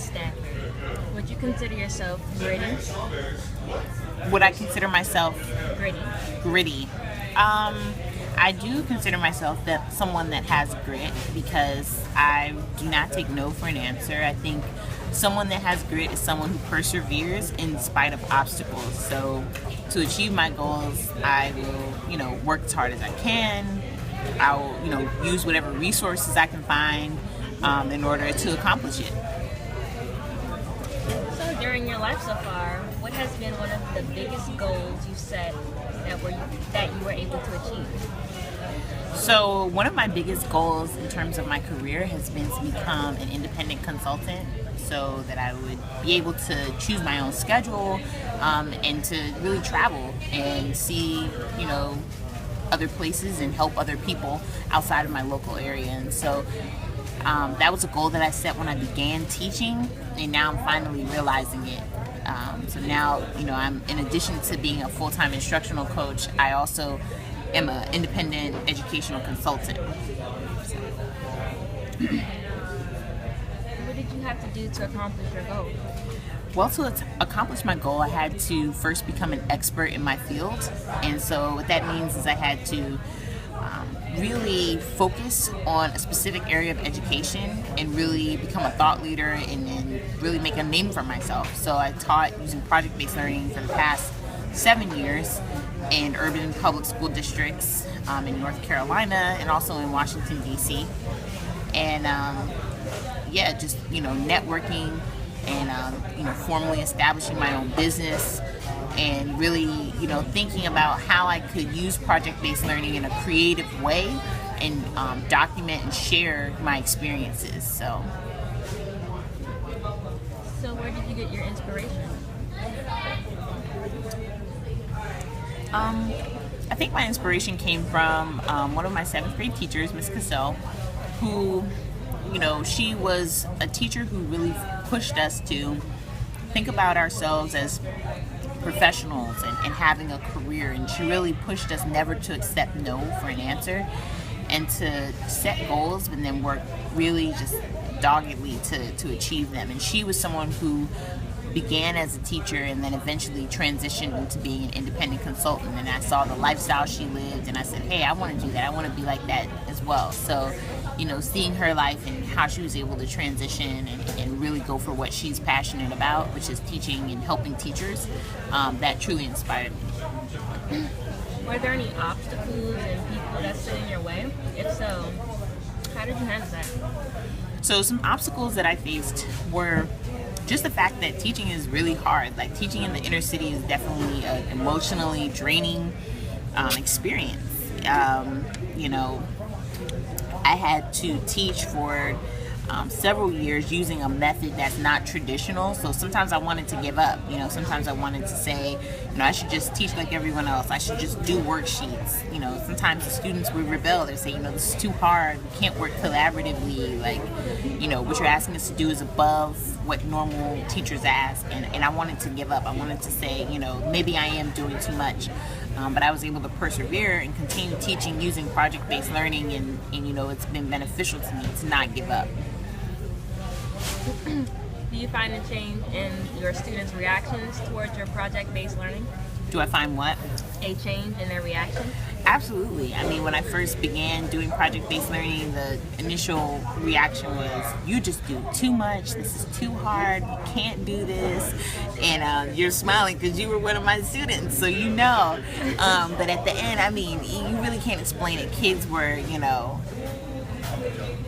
Stafford. Would you consider yourself gritty? Would I consider myself Gritty. gritty? I do consider myself that someone that has grit because I do not take no for an answer. I think someone that has grit is someone who perseveres in spite of obstacles. So to achieve my goals, I will, work as hard as I can. I will, use whatever resources I can find in order to accomplish it. So during your life so far, what has been one of the biggest goals you set that you were able to achieve? So one of my biggest goals in terms of my career has been to become an independent consultant so that I would be able to choose my own schedule and to really travel and see, other places and help other people outside of my local area. And so that was a goal that I set when I began teaching, and now I'm finally realizing it. So now, I'm, in addition to being a full-time instructional coach, I also am an independent educational consultant. So. What did you have to do to accomplish your goal? Well, to accomplish my goal, I had to first become an expert in my field. And so what that means is I had to really focus on a specific area of education and really become a thought leader and really make a name for myself. So I taught using project-based learning for the past 7 years in urban public school districts in North Carolina and also in Washington, D.C. And just, networking and, formally establishing my own business and really, thinking about how I could use project-based learning in a creative way and document and share my experiences. So where did you get your inspiration? I think my inspiration came from one of my 7th grade teachers, Miss Cassell, who, she was a teacher who really pushed us to think about ourselves as professionals and having a career, and she really pushed us never to accept no for an answer and to set goals and then work really just doggedly to achieve them. And she was someone who began as a teacher and then eventually transitioned into being an independent consultant, and I saw the lifestyle she lived and I said, hey, I want to do that. I want to be like that as well. So seeing her life and how she was able to transition and really go for what she's passionate about, which is teaching and helping teachers, that truly inspired me. Were there any obstacles and people that stood in your way? If so, how did you handle that? So some obstacles that I faced were just the fact that teaching is really hard. Like, teaching in the inner city is definitely an emotionally draining experience. I had to teach for several years using a method that's not traditional. So sometimes I wanted to give up. Sometimes I wanted to say, I should just teach like everyone else. I should just do worksheets. Sometimes the students would rebel. They say, this is too hard. We can't work collaboratively. Like, what you're asking us to do is above what normal teachers ask. And I wanted to give up. I wanted to say, maybe I am doing too much. But I was able to persevere and continue teaching using project-based learning, and it's been beneficial to me to not give up. Do you find a change in your students' reactions towards your project-based learning? Do I find what? A change in their reaction? Absolutely. I mean, when I first began doing project-based learning, the initial reaction was, you just do too much, this is too hard, you can't do this, and you're smiling because you were one of my students, so but at the end, I mean, you really can't explain it. Kids were,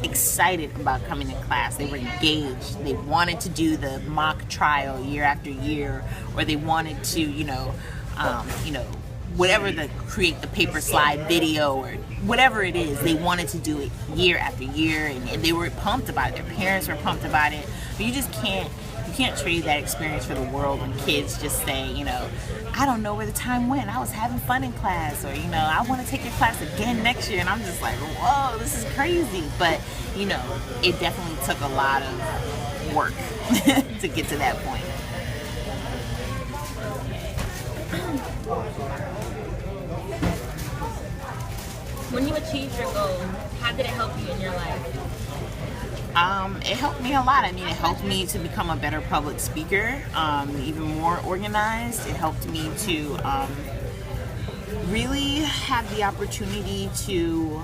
excited about coming to class. They were engaged. They wanted to do the mock trial year after year, or they wanted to, whatever, create the paper slide video or whatever it is, they wanted to do it year after year, and they were pumped about it. Their parents were pumped about it. But you can't trade that experience for the world when kids just say, I don't know where the time went. I was having fun in class, or I want to take your class again next year. And I'm just like, whoa, this is crazy. But it definitely took a lot of work to get to that point. When you achieved your goal, how did it help you in your life? It helped me a lot. I mean, it helped me to become a better public speaker, even more organized. It helped me to really have the opportunity to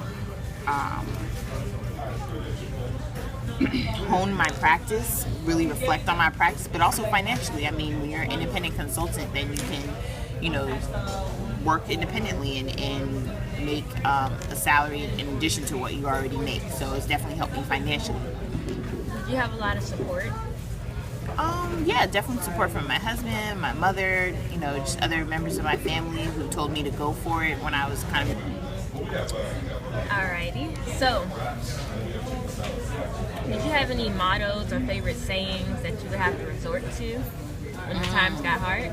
hone my practice, really reflect on my practice, but also financially. I mean, when you're an independent consultant, then you can, work independently and make a salary in addition to what you already make. So it's definitely helped me financially. Did you have a lot of support? Yeah, definitely support from my husband, my mother, just other members of my family who told me to go for it when I was kind of... Alrighty. So, did you have any mottos or favorite sayings that you would have to resort to when the times got hard?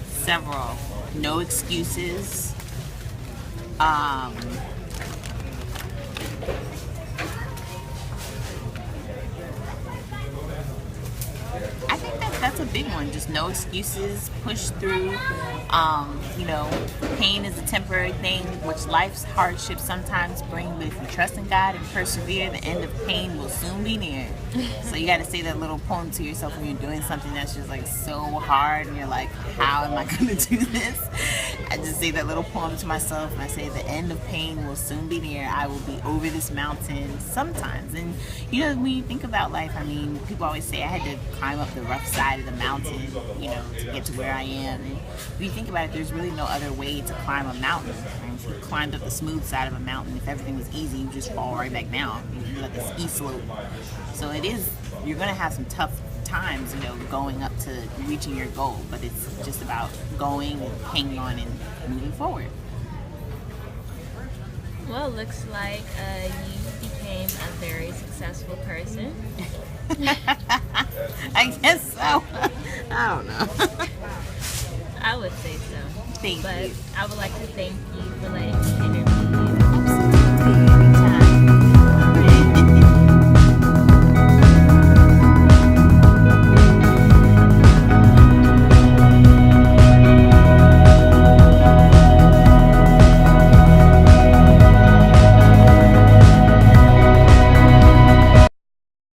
Several. No excuses. I think that's a big one. Just no excuses, push through. Pain is a temporary thing, which life's hardships sometimes bring, but if you trust in God and persevere, the end of pain will soon be near. So you got to say that little poem to yourself when you're doing something that's just like so hard and you're like, how am I going to do this? I just say that little poem to myself and I say the end of pain will soon be near. I will be over this mountain sometimes. And when you think about life, I mean, people always say I had to climb up the rough side of the mountain, to get to where I am. And if you think about it, there's really no other way to climb a mountain. If you climbed up the smooth side of a mountain, if everything was easy, you just fall right back down. You let the ski slope. So you're going to have some tough times, going up to reaching your goal, but it's just about going and hanging on and moving forward. Well, looks like you became a very successful person. I guess so. I don't know. I would say so. Thank you. I would like to thank you for letting me interview